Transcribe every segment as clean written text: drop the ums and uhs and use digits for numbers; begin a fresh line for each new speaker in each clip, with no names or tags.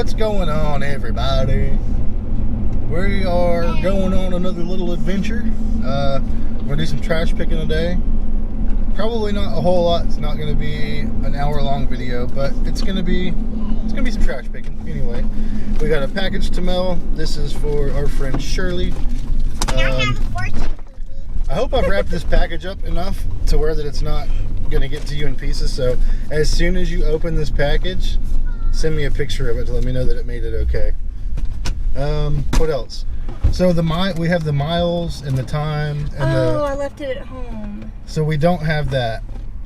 What's going on, everybody? We are going on another little adventure. We're gonna do some trash picking today. Probably not a whole lot. It's not gonna be an hour-long video, but it's gonna be some trash picking. Anyway, we got a package to mail. This is for our friend Shirley. I hope I've wrapped this package up enough to where that it's not gonna get to you in pieces. So as soon as you open this package, send me a picture of it to let me know that it made it okay. What else? So we have the miles and the time and
I left it at home.
So we don't have that.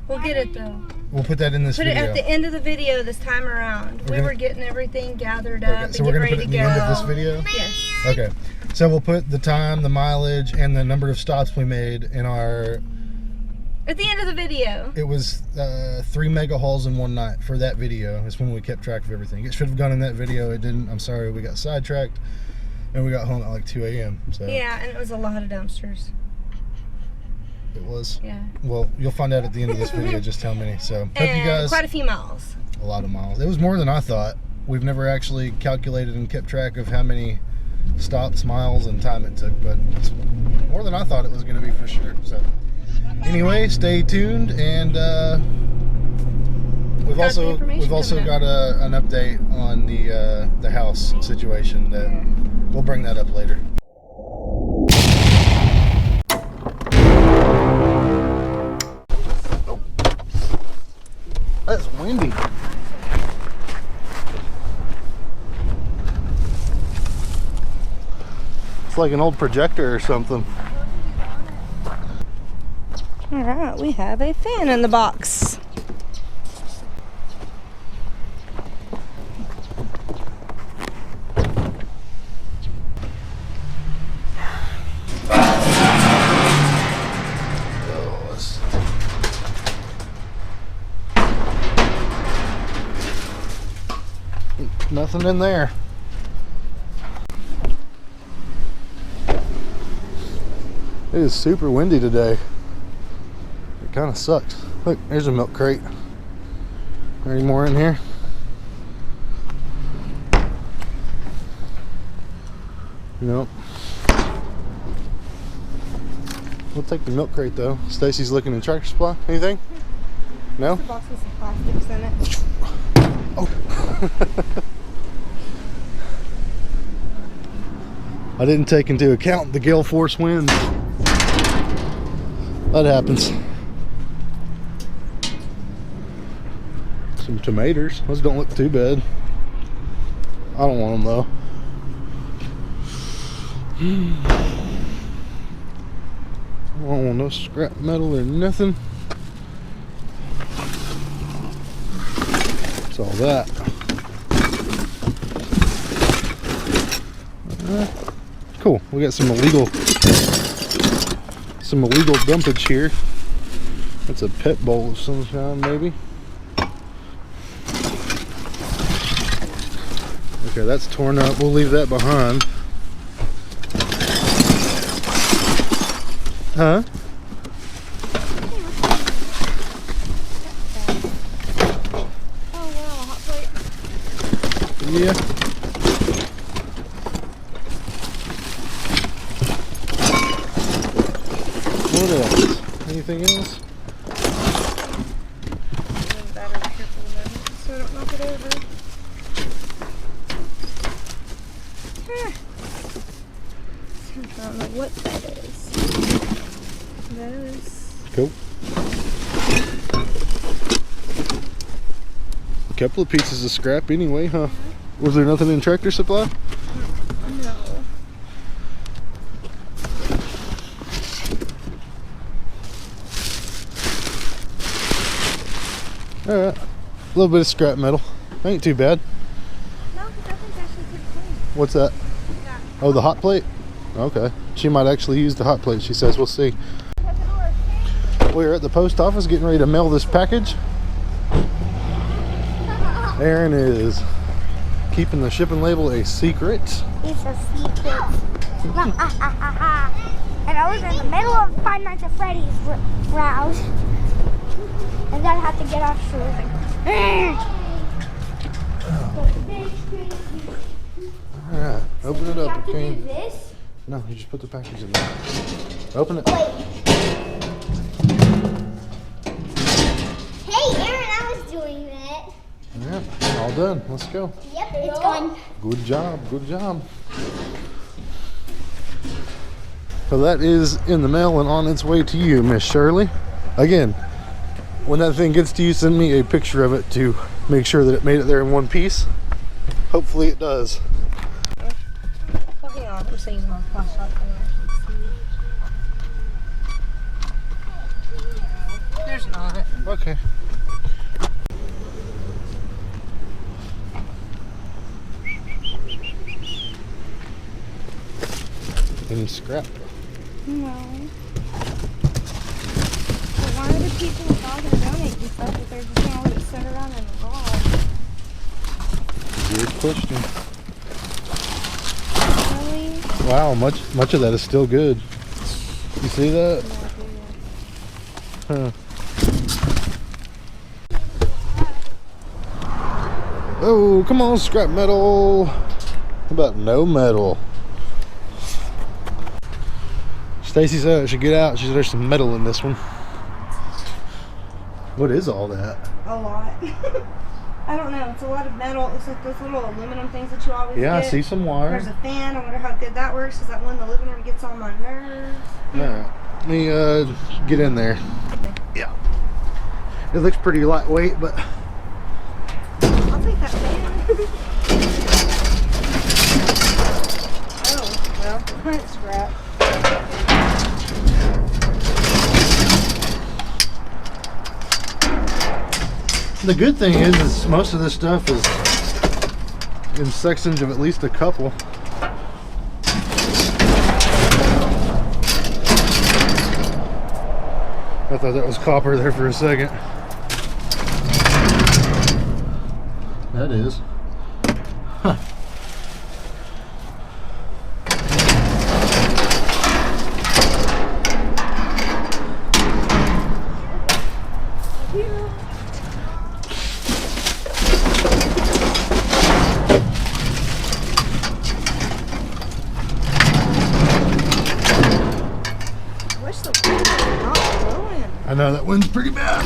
We'll get it though.
We'll put that in this video.
Put it at the end of the video this time around. We were getting everything gathered up and
so we're
getting
gonna
ready
put it
to
in
go.
the end of this video?
Yes.
Okay. So we'll put the time, the mileage, and the number of stops we made in our...
At the end of the video.
It was 3 mega hauls in one night for that video. It's when we kept track of everything. It should have gone in that video. It didn't. I'm sorry. We got sidetracked and we got home at like 2 a.m. So
yeah, and it was a lot of dumpsters.
It was?
Yeah.
Well, you'll find out at the end of this video just how many. So hope
and
you guys...
quite a few miles.
A lot of miles. It was more than I thought. We've never actually calculated and kept track of how many stops, miles, and time it took, but it's more than I thought it was going to be for sure. So anyway, stay tuned, and we've also got an update on the house situation that we'll bring that up later. Oh. That's windy. It's like an old projector or something.
Alright, we have a fan in the box.
Nothing in there. It is super windy today. It kind of sucks. Look, there's a milk crate. Any more in here? Nope. We'll take the milk crate though. Stacy's looking in Tractor Supply. Anything? No?
The box with some plastics in it.
Oh. I didn't take into account the gale force winds. That happens. Some tomatoes. Those don't look too bad. I don't want them though. I don't want no scrap metal or nothing. That's all that. Cool. We got some illegal dumpage here. That's a pet bowl of some kind, maybe. Okay, that's torn up. We'll leave that behind. Huh?
Oh wow, hot plate.
Yeah. What else? Anything else?
Better be careful a minute so I don't knock it over. I don't know what that is. That is...
Cool. A couple of pieces of scrap anyway, huh? Was there nothing in Tractor Supply?
No.
Alright. A little bit of scrap metal. Ain't too bad.
No, because that thing's actually pretty clean.
What's that?
Yeah.
Oh, the hot plate? Okay. She might actually use the hot plate, she says. We'll see. We're at the post office getting ready to mail this package. Aaron is keeping the shipping label a secret.
It's a secret. And I was in the middle of Five Nights at Freddy's route. And then I had to get off shore.
Alright, open it
You
up,
have to do
okay?
this.
No, you just put the package in there. Open it.
Wait. Hey, Aaron, I was doing that.
Alright, all done. Let's go.
Yep, it's gone.
Good job, good job. So that is in the mail and on its way to you, Miss Shirley. Again, when that thing gets to you, send me a picture of it to make sure that it made it there in one piece. Hopefully it does.
Hang on, I'm seeing my flashlight. There's not.
Okay. Any scrap?
No. But why are the people not going to donate and stuff if they're just going to let it sit around in the garage?
Good question.
Really?
Wow, much of that is still good. You see that? Huh. Oh, come on, scrap metal. How about no metal? Stacy said I should get out. She said there's some metal in this one. What is all that?
A lot. I don't know. It's a lot of metal. It's like those little aluminum things that you always
Yeah,
get.
I see some wire.
There's a fan. I wonder how good that works. Is that one in the living room gets on my nerves?
Alright, let me get in there. Yeah. It looks pretty lightweight, but
I'll take that fan. Oh, well, it's scrap.
the good thing is most of this stuff is in sections of at least a couple. I thought that was copper there for a second. That is. Huh. I know that wind's pretty bad,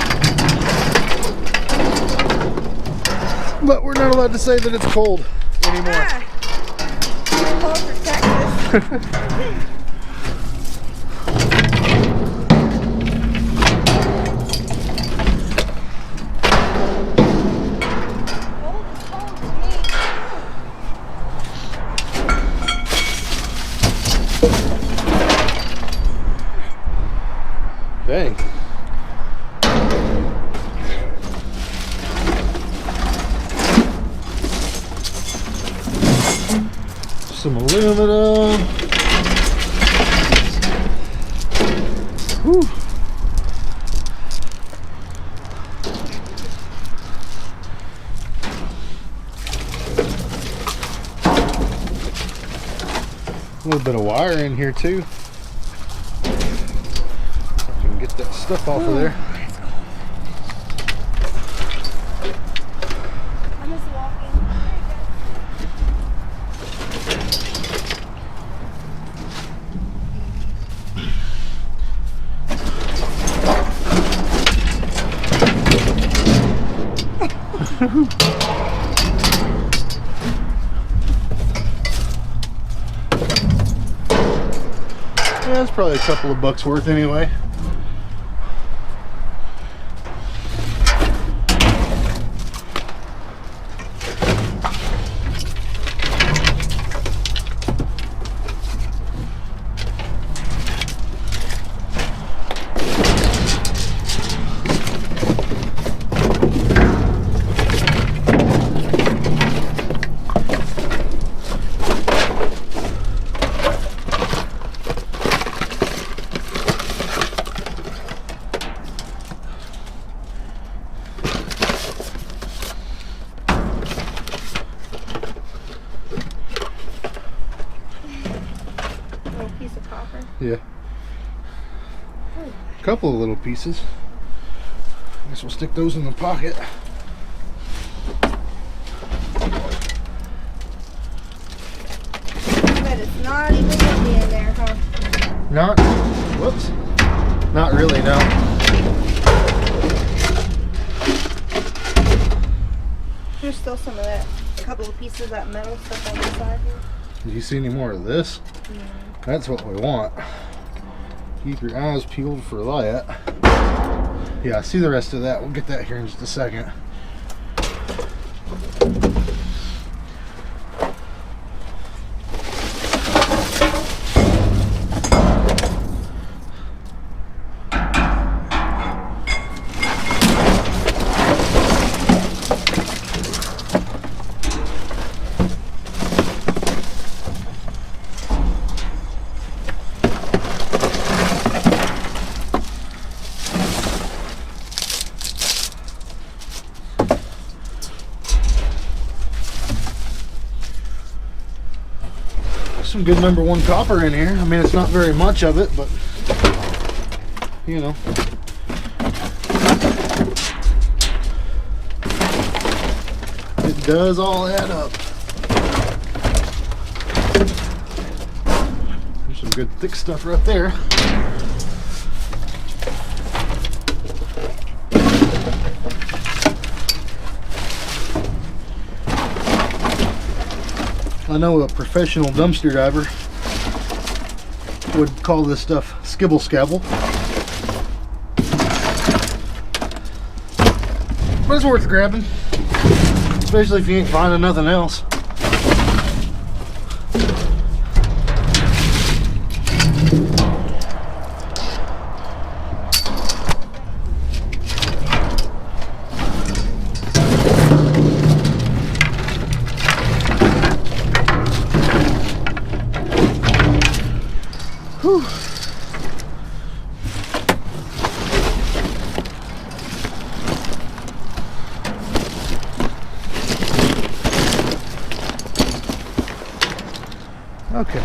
but we're not allowed to say that it's cold anymore.
Cold for Texas.
Dang. Some aluminum. Whew. A little bit of wire in here too. I can get that stuff off of there.
I'm just walking.
Yeah, it's probably a couple of bucks worth anyway.
Piece of copper.
Yeah. A couple of little pieces. I guess we'll stick those in the pocket.
It's not even empty in there, huh?
Not, whoops. Not really, no.
There's still some of that. A couple of pieces of that metal stuff on the side here.
Do you see any more of this?
No.
That's what we want. Keep your eyes peeled for that. Yeah, I see the rest of that. We'll get that here in just a second. Some good #1 copper in here. I mean, it's not very much of it, but you know. It does all add up. There's some good thick stuff right there. I know a professional dumpster diver would call this stuff skibble scabble, but it's worth grabbing, especially if you ain't finding nothing else. Whew. Okay.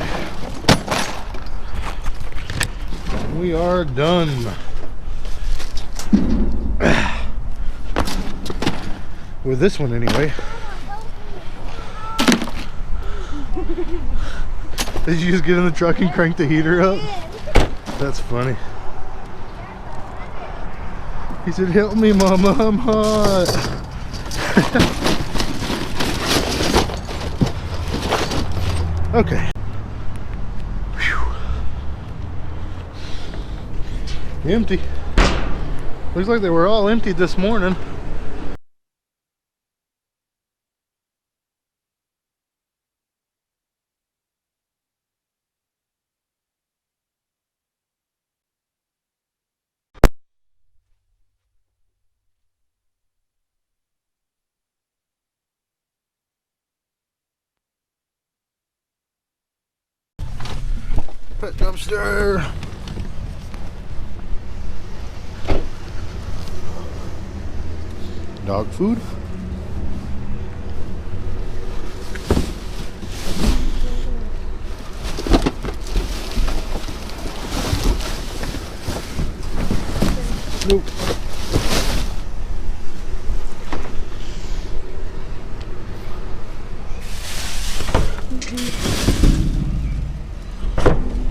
We are done. With this one anyway. Did you just get in the truck and crank the heater up? That's funny. He said, "Help me, Mama, I'm hot." Okay. Whew. Empty. Looks like they were all empty this morning. Pet dumpster. Dog food. Nope.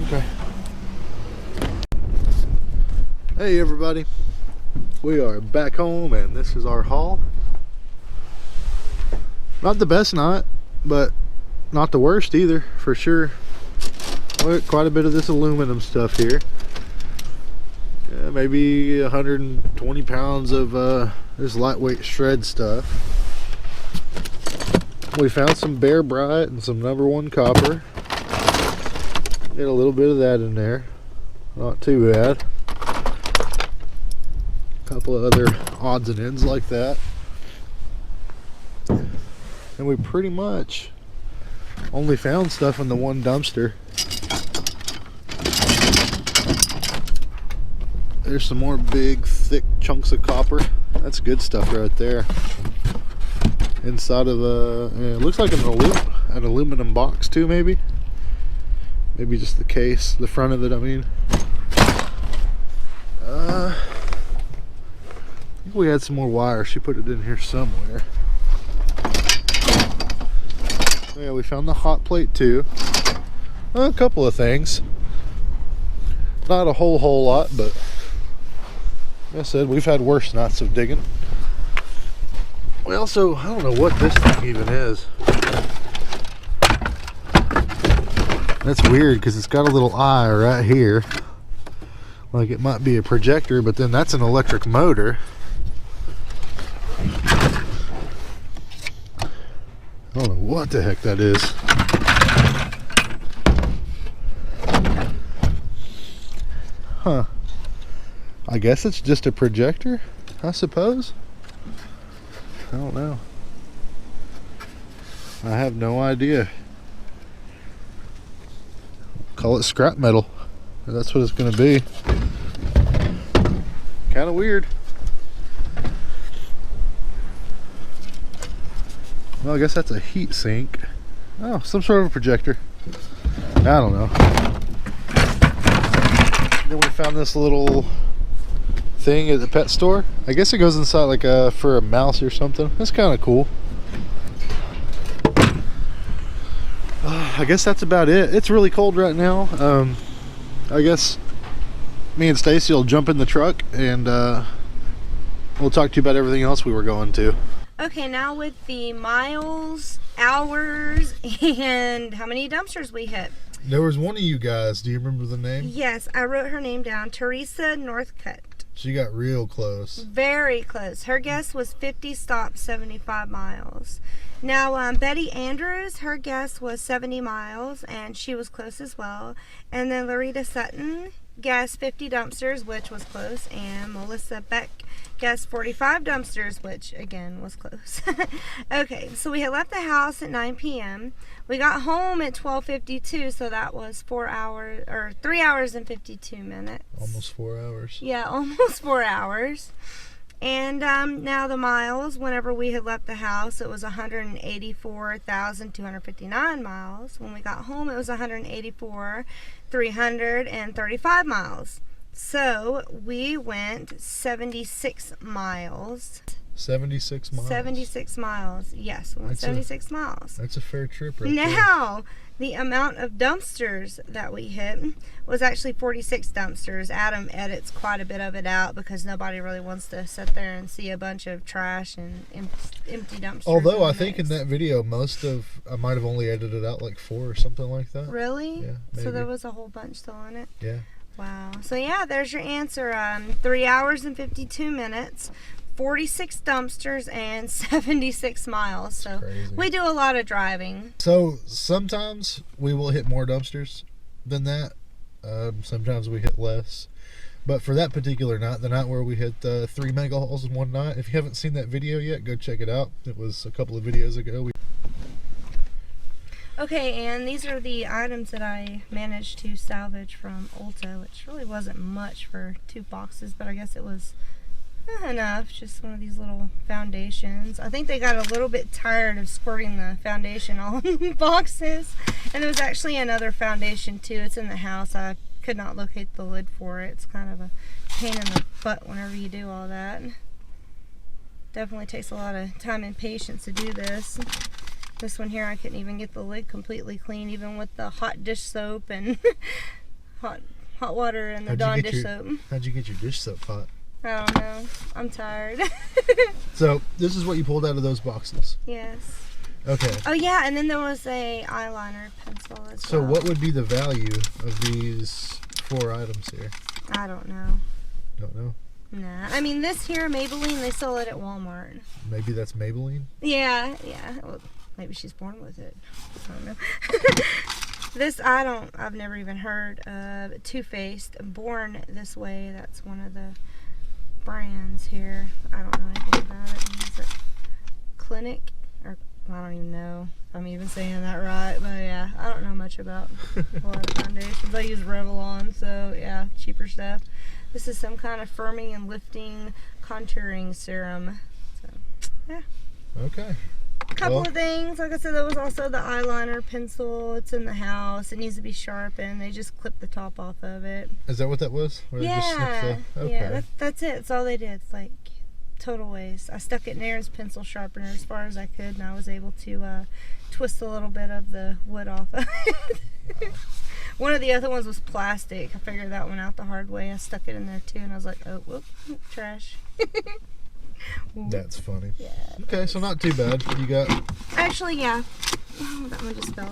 Okay. Hey everybody, we are back home and this is our haul. Not the best night, but not the worst either, for sure. Look, quite a bit of this aluminum stuff here. Yeah, maybe 120 pounds of this lightweight shred stuff. We found some Bear Bright and some #1 copper. Get a little bit of that in there, not too bad. A couple of other odds and ends like that, and we pretty much only found stuff in the one dumpster. There's some more big thick chunks of copper. That's good stuff right there. Inside of a, yeah, it looks like an aluminum box too, maybe just the case, the front of it, I mean. I think we had some more wire. She put it in here somewhere. Yeah, we found the hot plate too. a couple of things. Not a whole lot, but like I said, we've had worse nights of digging. We also, I don't know what this thing even is. That's weird because it's got a little eye right here. Like it might be a projector, but then that's an electric motor. I don't know what the heck that is. Huh. I guess it's just a projector, I suppose. I don't know. I have no idea. Call it scrap metal. That's what it's going to be. Kind of weird. Well, I guess that's a heat sink. Oh, some sort of a projector. I don't know. Then we found this little thing at the pet store. I guess it goes inside like for a mouse or something. That's kind of cool. I guess that's about it. It's really cold right now. I guess me and Stacy will jump in the truck and we'll talk to you about everything else we were going to.
Okay, now with the miles, hours, and how many dumpsters we hit.
There was one of you guys, do you remember the name?
Yes, I wrote her name down, Teresa Northcutt.
She got real close.
Very close. Her guess was 50 stops, 75 miles. Now, Betty Andrews, her guess was 70 miles, and she was close as well. And then Loretta Sutton guessed 50 dumpsters, which was close. And Melissa Beck guessed 45 dumpsters, which, again, was close. Okay, so we had left the house at 9 p.m. We got home at 12:52, so that was 4 hours, or 3 hours and 52 minutes.
Almost 4 hours.
Yeah, almost 4 hours. And now the miles, whenever we had left the house, it was 184,259 miles. When we got home, it was 184,335 miles. So we went 76 miles.
76 miles?
76 miles, yes. We went 76 miles.
That's a fair trip right
Now, the amount of dumpsters that we hit was actually 46 dumpsters. Adam edits quite a bit of it out because nobody really wants to sit there and see a bunch of trash and empty dumpsters.
Although I think in that video, I might have only edited out like 4 or something like that.
Really?
Yeah, maybe.
So there was a whole bunch still in it?
Yeah.
Wow. So yeah, there's your answer. 3 hours and 52 minutes. 46 dumpsters and 76 miles. So
crazy.
We do a lot of driving.
So sometimes we will hit more dumpsters than that. Sometimes we hit less. But for that particular night, the night where we hit 3 mega hauls in one night, if you haven't seen that video yet, go check it out. It was a couple of videos ago. Okay, and these are the items that I managed to salvage from Ulta, which really wasn't much for 2 boxes, but I guess it was enough. Just one of these little foundations. I think they got a little bit tired of squirting the foundation all in boxes. And there was actually another foundation too. It's in the house. I could not locate the lid for it. It's kind of a pain in the butt whenever you do all that. Definitely takes a lot of time and patience to do this. This one here, I couldn't even get the lid completely clean, even with the hot dish soap and hot water and the Dawn dish soap. How'd you get your dish soap hot?
I don't know. I'm tired.
So this is what you pulled out of those boxes?
Yes.
Okay.
Oh yeah, and then there was a eyeliner pencil as well.
So what would be the value of these 4 items here?
I don't know.
Don't know.
Nah. I mean, this here, Maybelline, they sell it at Walmart.
Maybe that's Maybelline?
Yeah. Well, maybe she's born with it. I don't know. This, I've never even heard of. Too Faced, Born This Way. That's one of the brands here. I don't know anything about it. Is it Clinic? Or I don't even know if I'm even saying that right. But yeah, I don't know much about a lot of foundations. I use Revlon, so yeah, cheaper stuff. This is some kind of firming and lifting contouring serum. So yeah.
Okay.
A couple of things. Like I said, there was also the eyeliner pencil. It's in the house. It needs to be sharpened. They just clipped the top off of it.
Is that what that was? Where
Yeah.
they just snipped the... Okay.
Yeah, that's it. That's all they did. It's like total waste. I stuck it in there as pencil sharpener as far as I could, and I was able to twist a little bit of the wood off of it. One of the other ones was plastic. I figured that one out the hard way. I stuck it in there too, and I was like, oh, whoop, trash.
That's funny.
Yeah.
Okay, so not too bad. You got...
Actually, yeah. Oh, that one just fell.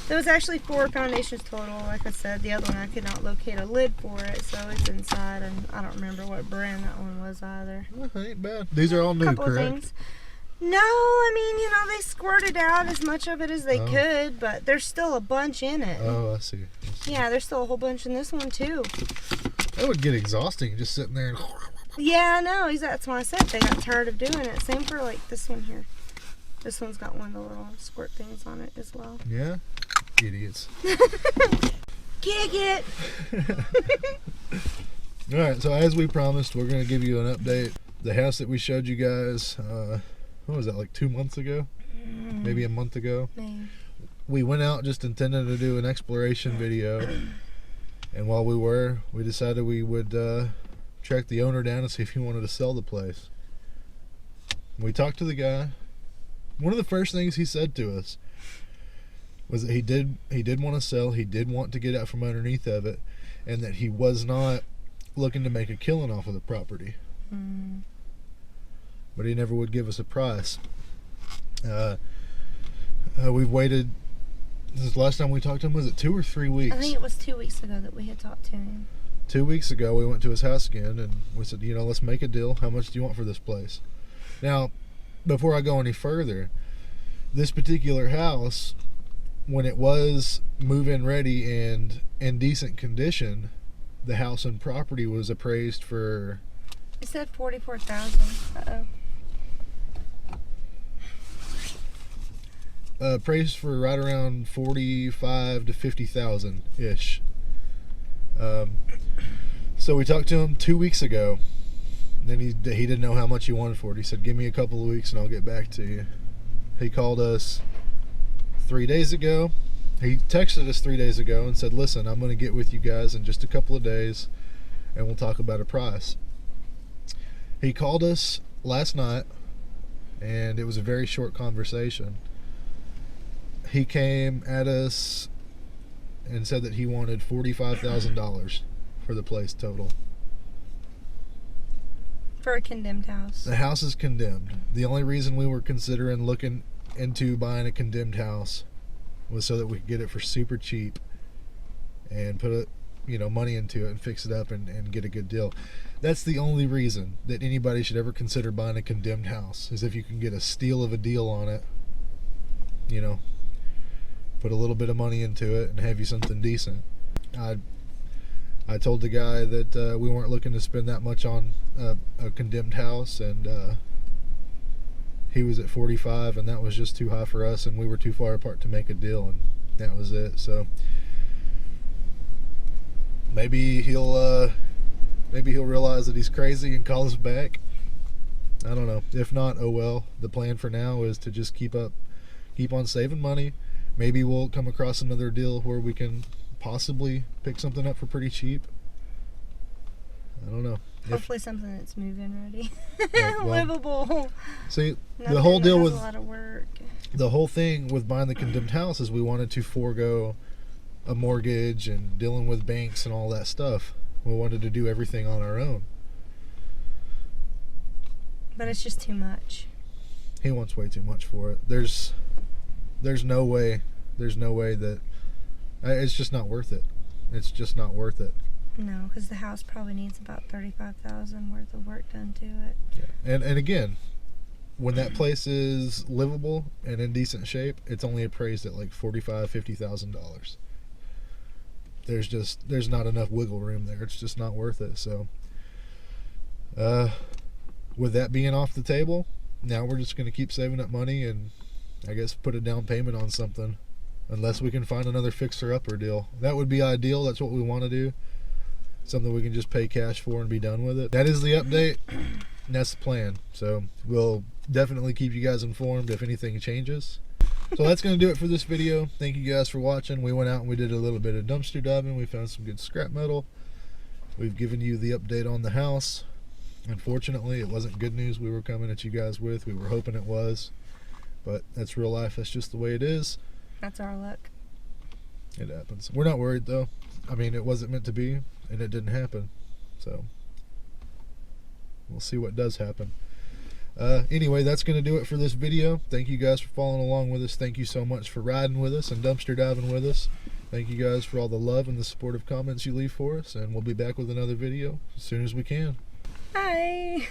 There was actually 4 foundations total. Like I said, the other one I could not locate a lid for it, so it's inside, and I don't remember what brand that one was either.
Well, that ain't bad. These are all new,
Couple
correct?
Things. No, I mean, you know, they squirted out as much of it as they could, but there's still a bunch in it.
Oh, I see.
Yeah, there's still a whole bunch in this one too.
That would get exhausting, just sitting there and...
Yeah, I know. That's why I said they got tired of doing it. Same for like this one here. This one's got one of the little squirt things on it as well.
Yeah? Idiots.
Kick it!
Alright, so as we promised, we're going to give you an update. The house that we showed you guys, what was that, like 2 months ago? Maybe a month ago?
Maybe.
We went out just intending to do an exploration video. And while we decided we would track the owner down and see if he wanted to sell the place. We talked to the guy. One of the first things he said to us was that he did want to sell, he did want to get out from underneath of it, and that he was not looking to make a killing off of the property. But he never would give us a price. We've waited, since the last time we talked to him, was it 2 or 3 weeks?
I think it was 2 weeks ago that we had talked to him.
2 weeks ago we went to his house again, and we said, you know, let's make a deal. How much do you want for this place? Now, before I go any further, this particular house, when it was move-in ready and in decent condition, the house and property was appraised for...
It said $44,000.
Appraised for right around 45 to 50,000 ish. So we talked to him 2 weeks ago. Then he didn't know how much he wanted for it. He said, give me a couple of weeks and I'll get back to you. He called us 3 days ago. He texted us 3 days ago and said, listen, I'm going to get with you guys in just a couple of days and we'll talk about a price. He called us last night and it was a very short conversation. He came at us and said that he wanted $45,000 for the place total.
For a condemned house.
The house is condemned. The only reason we were considering looking into buying a condemned house was so that we could get it for super cheap and put money into it and fix it up and get a good deal. That's the only reason that anybody should ever consider buying a condemned house, is if you can get a steal of a deal on it, put a little bit of money into it and have you something decent. I told the guy that we weren't looking to spend that much on a condemned house, and he was at 45, and that was just too high for us, and we were too far apart to make a deal, and that was it. So maybe he'll realize that he's crazy and call us back. I don't know. If not, oh well. The plan for now is to just keep on saving money. Maybe we'll come across another deal where we can possibly pick something up for pretty cheap. I don't know.
Hopefully something that's move-in ready.
Well,
livable.
See,
Nothing
the whole deal
that has
with
a lot of work.
the whole thing with buying the condemned house is we wanted to forego a mortgage and dealing with banks and all that stuff. We wanted to do everything on our own.
But it's just too much.
He wants way too much for it. There's no way that it's just not worth it. It's just not worth it.
No, because the house probably needs about $35,000 worth of work done to it.
Yeah. And again, when that place is livable and in decent shape, it's only appraised at like $45,000-$50,000. There's not enough wiggle room there. It's just not worth it. So with that being off the table, now we're just going to keep saving up money and I guess put a down payment on something, unless we can find another fixer-upper deal. That would be ideal. That's what we want to do. Something we can just pay cash for and be done with it. That is the update. And that's the plan. So we'll definitely keep you guys informed if anything changes. So that's going to do it for this video. Thank you guys for watching. We went out and we did a little bit of dumpster diving. We found some good scrap metal. We've given you the update on the house. Unfortunately, it wasn't good news we were coming at you guys with. We were hoping it was, but that's real life. That's just the way it is.
That's our luck.
It happens. We're not worried though. I mean, it wasn't meant to be, and it didn't happen. So we'll see what does happen. Anyway, that's going to do it for this video. Thank you guys for following along with us. Thank you so much for riding with us and dumpster diving with us. Thank you guys for all the love and the supportive comments you leave for us, and we'll be back with another video as soon as we can.
Bye.